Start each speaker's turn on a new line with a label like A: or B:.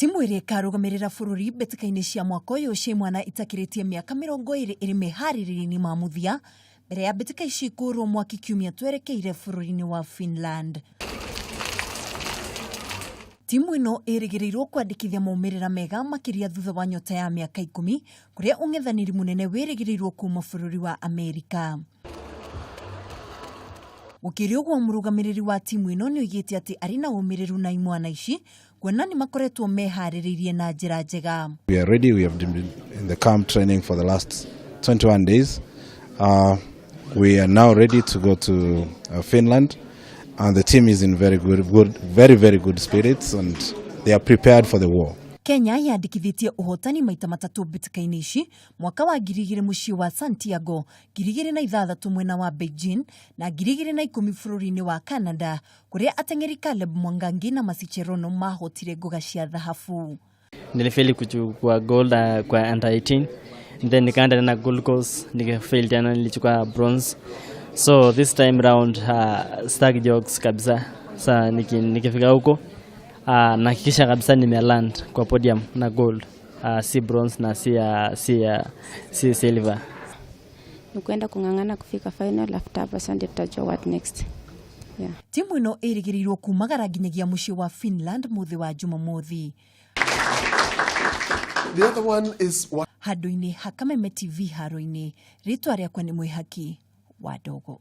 A: Timu ĩrĩa ĩkarugamĩrĩra bũrũri mbĩtĩka-inĩ cia mwaka ũyũ cia mwana itakĩrĩtie mĩaka 20 ĩrĩ meharĩrĩria-inĩ ma mũthia mbere ya mbĩtĩka ici kũrwo mwaki kiumia twerekeire bũrũri-inĩ wa Finland. Timu ĩno ĩrĩgĩrĩirwo kwandĩkithia maumĩrĩra mega makĩria thutha wa nyota ya mĩaka 10 kũrĩa ũng'ethanĩri mũnene wĩrĩgĩrĩirwo kuma bũrũri wa Amerika. Gũkĩrĩ ũguo mũrũgamĩrĩri wa timu ĩno nĩ oigĩte atĩ arĩ na ũmĩrĩru na imwana ici kuona nĩ makoretwo meharĩrĩirie na njĩra njega.
B: We are ready. We have been in the camp training for the last 21 days. We are now ready to go to Finland, and the team is in very good spirits, and they are prepared for the war.
A: Kenya yandĩkithĩtie ũhotani maita matatũ mbĩtĩka-inĩ ici mwaka wa 2000 mũciĩ wa Santiago, 2006 mwena wa Beijing na 2010 bũrũri-inĩ wa Canada kũrĩa Ateng'eri Mwangangi na Masicherono mahotire ngoga cia dhahabu.
C: Nilifeli kuchukua gold kwa under 18, then nikaenda na gold course nikafail tena, nilichukua bronze. So this time round stag jokes kabisa. Sasa nikifika huko nahakikisha kabisa nimeland kwa podium na gold, si bronze na si silver.
D: Nukwenda kung'ang'ana kufika final, after hapa Sunday tutajua what next. Yeah.
A: Timu ĩno ĩrĩgĩrĩirwo kumagara nginyagia mũciĩ wa Finland muthi wa Jumamothi.
E: The other one is
A: Handũ-inĩ ha Kameme TV haro-inĩ, rĩtwa rĩakwa nĩ Mwĩhaki wa Ndogo.